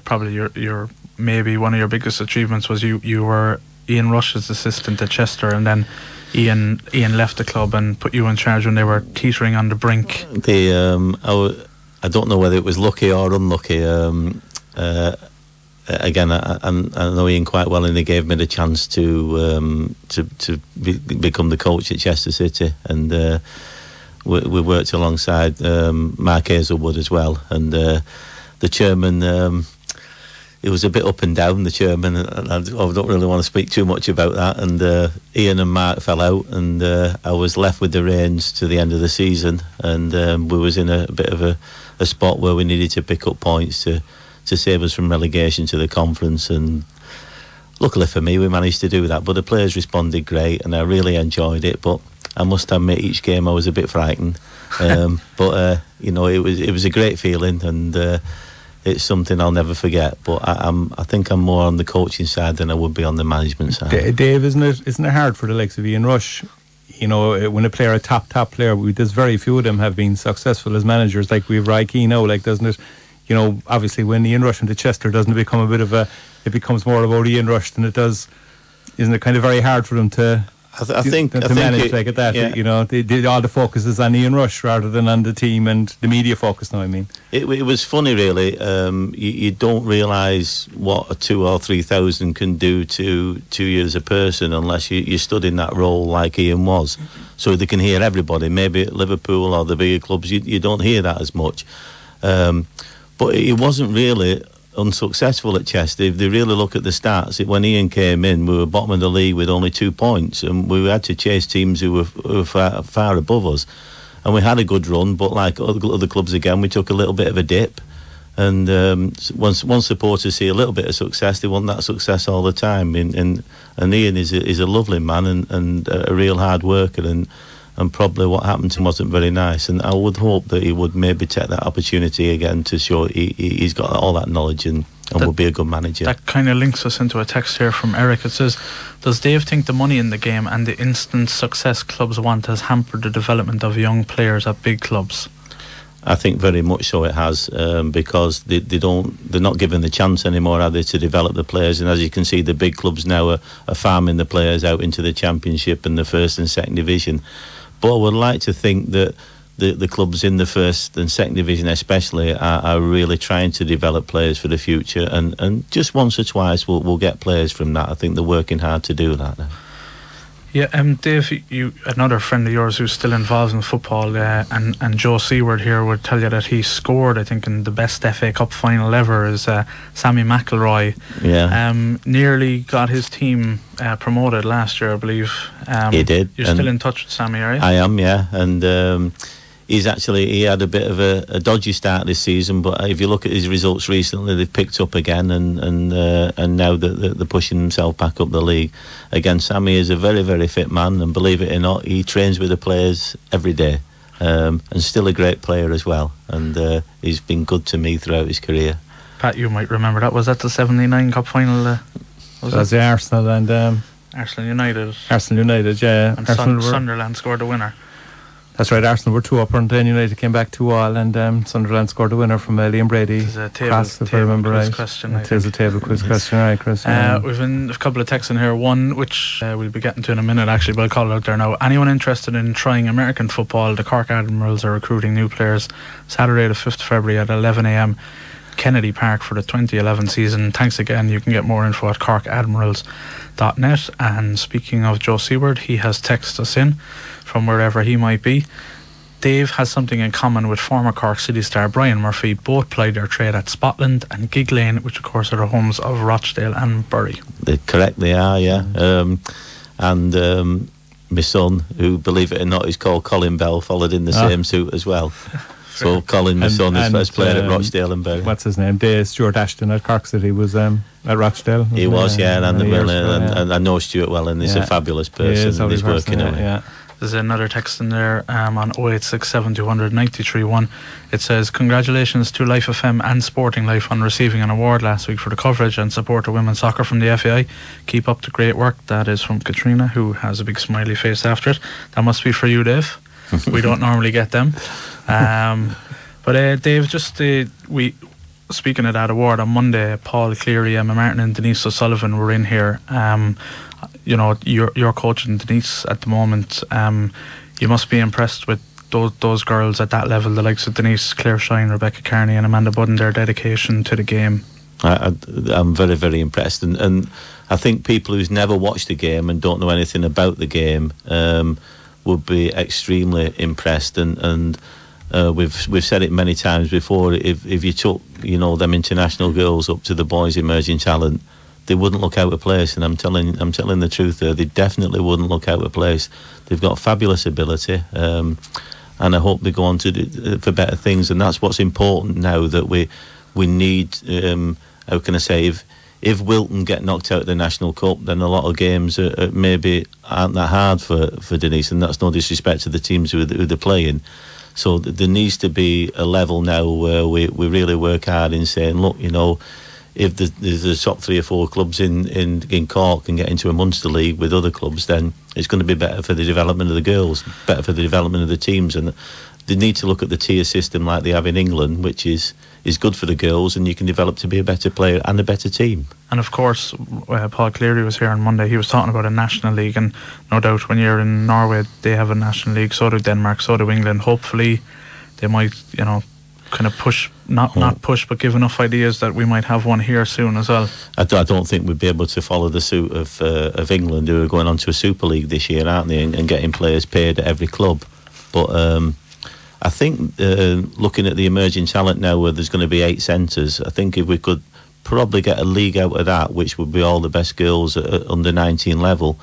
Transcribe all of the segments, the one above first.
probably your maybe one of your biggest achievements was you were Ian Rush's assistant at Chester, and then Ian left the club and put you in charge when they were teetering on the brink. I don't know whether it was lucky or unlucky. Again, I know Ian quite well, and he gave me the chance to become the coach at Chester City, and we worked alongside Mark Hazelwood as well, and the chairman. It was a bit up and down, the chairman, and I don't really want to speak too much about that. And Ian and Mark fell out, and I was left with the reins to the end of the season, and we was in a bit of a spot where we needed to pick up points to save us from relegation to the conference. And luckily for me, we managed to do that. But the players responded great, and I really enjoyed it. But I must admit, each game I was a bit frightened. But it was a great feeling, and it's something I'll never forget. But I think I'm more on the coaching side than I would be on the management side. Dave, isn't it hard for the likes of Ian Rush? You know, when a top player, there's very few of them have been successful as managers. Like we have Ry Keane now, doesn't it? You know, obviously when Ian Rush into Chester, doesn't it become it becomes more about Ian Rush than it does? Isn't it kind of very hard for them to? I think manage like at that, yeah. You know, all the focus is on Ian Rush rather than on the team and the media focus now, I mean. It was funny, really. You don't realise what a 2,000 or 3,000 can do to you as a person unless you stood in that role like Ian was. So they can hear everybody. Maybe at Liverpool or the bigger clubs, you don't hear that as much. But it wasn't really unsuccessful at Chester. If they really look at the stats, when Ian came in, we were bottom of the league with only 2 points, and we had to chase teams who were far above us. And we had a good run, but like other clubs again, we took a little bit of a dip. And once supporters see a little bit of success, they want that success all the time. And Ian is a lovely man and a real hard worker, and probably what happened to him wasn't very nice, and I would hope that he would maybe take that opportunity again to show he's got all that knowledge and would be a good manager. That kind of links us into a text here from Eric. It says, does Dave think the money in the game and the instant success clubs want has hampered the development of young players at big clubs? I think very much so it has, because they're not given the chance anymore, are they, to develop the players. And as you can see, the big clubs now are farming the players out into the Championship and the first and second division. But I would like to think that the clubs in the first and second division especially are really trying to develop players for the future, and just once or twice we'll get players from that. I think they're working hard to do that now. Yeah, Dave, you another friend of yours who's still involved in football, and Joe Seward here would tell you that he scored, I think, in the best FA Cup final ever, is Sammy McIlroy. Yeah. Nearly got his team promoted last year, I believe. He did. You're still in touch with Sammy, are you? I am, yeah, and he had a bit of a dodgy start this season, but if you look at his results recently, they've picked up again, and now they're pushing himself back up the league. Again, Sammy is a very, very fit man, and believe it or not, he trains with the players every day, and still a great player as well, and he's been good to me throughout his career. Pat, you might remember that. Was that the 79 Cup final? Was it Arsenal and Arsenal United? Arsenal United, yeah. And Sunderland scored the winner. That's right, Arsenal were 2-up, and then United came back 2-2, and Sunderland scored the winner from Liam Brady. It's a table quiz question. It is a table quiz question, right, Chris? We've a couple of texts in here. One, which we'll be getting to in a minute, actually, but I'll call it out there now. Anyone interested in trying American football? The Cork Admirals are recruiting new players. Saturday the 5th of February at 11 a.m. Kennedy Park for the 2011 season. Thanks again. You can get more info at corkadmirals.net. And speaking of Joe Seward, he has texted us in from wherever he might be. Dave has something in common with former Cork City star Brian Murphy. Both plied their trade at Spotland and Gig Lane, which of course are the homes of Rochdale and Bury. Correct, they are, yeah. And my son, who believe it or not is called Colin Bell, followed in the same suit as well. So Colin, my son, has played at Rochdale and Bury. What's his name? Stuart Ashton at Cork City was at Rochdale. He was, yeah, and I know Stuart well, and he's a fabulous person, and he's working on it. Yeah. There's another text in there on 0867 200 931. It says, congratulations to LifeFM and Sporting Life on receiving an award last week for the coverage and support of women's soccer from the FAI. Keep up the great work. That is from Katrina, who has a big smiley face after it. That must be for you, Dave. We don't normally get them. But Dave, just speaking of that award, on Monday, Paul Cleary, Emma Martin and Denise O'Sullivan were in here. You're coaching Denise at the moment. You must be impressed with those girls at that level, the likes of Denise, Claire Shine, Rebecca Carney and Amanda Budden, their dedication to the game. I'm very, very impressed, and I think people who's never watched the game and don't know anything about the game would be extremely impressed. And we've said it many times before. If you took them international girls up to the boys' emerging talent, they wouldn't look out of place. And I'm telling the truth there. They definitely wouldn't look out of place. They've got fabulous ability. And I hope they go on to do for better things, and that's what's important now. That we need. How can I say? If Wilton get knocked out of the National Cup, then a lot of games maybe aren't that hard for Denise, and that's no disrespect to the teams who they're playing. So there needs to be a level now where we really work hard in saying, look, if there's the top 3 or 4 clubs in Cork and get into a Munster League with other clubs, then it's going to be better for the development of the girls, better for the development of the teams. And they need to look at the tier system like they have in England, which is good for the girls, and you can develop to be a better player and a better team. And of course, Paul Cleary was here on Monday. He was talking about a national league, and no doubt when you're in Norway, they have a national league. So do Denmark, so do England. Hopefully, they might, kind of push, not push, but give enough ideas that we might have one here soon as well. I don't think we'd be able to follow the suit of England, who are going on to a Super League this year, aren't they, and getting players paid at every club. But I think looking at the emerging talent now, where there's going to be 8 centres, I think if we could probably get a league out of that, which would be all the best girls at under 19 level,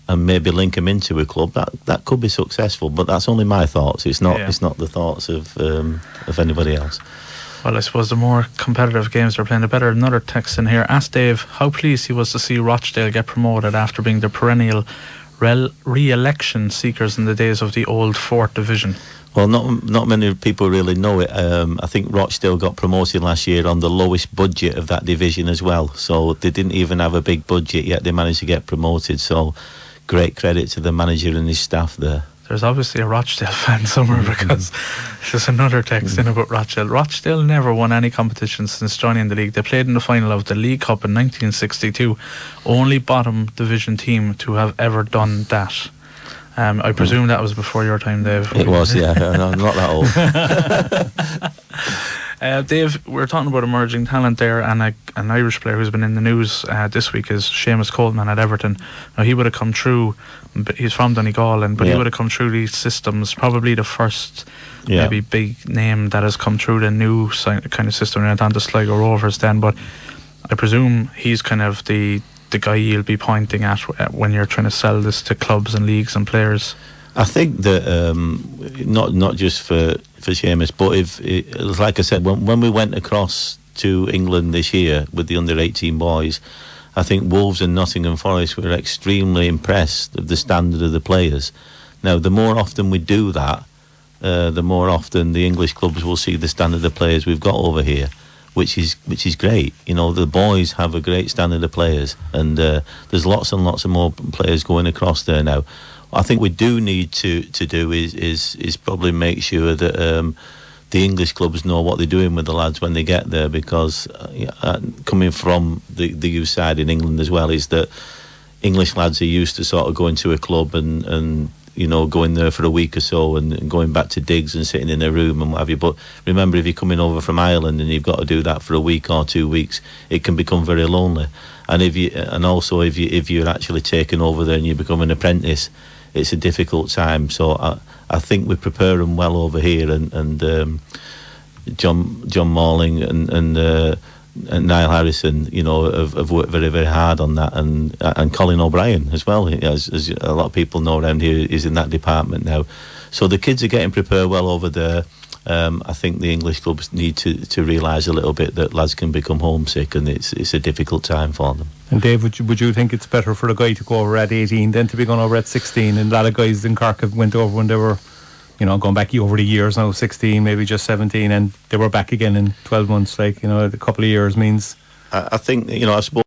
and maybe link them into a club, that could be successful. But that's only my thoughts. It's not the thoughts of anybody else. Well, I suppose the more competitive games they're playing, the better. Another text in here. Ask Dave how pleased he was to see Rochdale get promoted after being the perennial re-election seekers in the days of the old 4th Division. Well, not many people really know it. I think Rochdale got promoted last year on the lowest budget of that division as well. So they didn't even have a big budget, yet they managed to get promoted. So great credit to the manager and his staff there. There's obviously a Rochdale fan somewhere, because there's another text in about Rochdale. Rochdale never won any competition since joining the league. They played in the final of the League Cup in 1962. Only bottom division team to have ever done that. I presume that was before your time, Dave. It was, yeah. I'm not that old. Dave, we're talking about emerging talent there, and an Irish player who's been in the news this week is Seamus Coleman at Everton. Now, he would have come through, but he's from Donegal, but he would have come through these systems, probably the first maybe big name that has come through the new kind of system. Went on to Sligo Rovers then, but I presume he's kind of the guy you'll be pointing at when you're trying to sell this to clubs and leagues and players. I think that not just for Seamus, but if like I said, when we went across to England this year with the under-18 boys, I think Wolves and Nottingham Forest were extremely impressed of the standard of the players. Now, the more often we do that, the more often the English clubs will see the standard of players we've got over here, which is great. The boys have a great standard of players, and there's lots and lots of more players going across there now. What I think we do need to do is probably make sure that the English clubs know what they're doing with the lads when they get there, because coming from the youth side in England as well, is that English lads are used to sort of going to a club and going there for a week or so and going back to digs and sitting in a room and what have you. But remember, if you're coming over from Ireland and you've got to do that for a week or 2 weeks, it can become very lonely. And if you're actually taken over there and you become an apprentice, it's a difficult time. So I think we prepare them well over here, and John Morling and Niall Harrison, have worked very, very hard on that, and Colin O'Brien as well, as a lot of people know around here, is in that department now. So the kids are getting prepared well over there. I think the English clubs need to realise a little bit that lads can become homesick, and it's a difficult time for them. And Dave, would you think it's better for a guy to go over at 18 than to be going over at 16? And a lot of guys in Cork have went over when they were, going back over the years now, 16, maybe just 17, and they were back again in 12 months. A couple of years means. I think, I suppose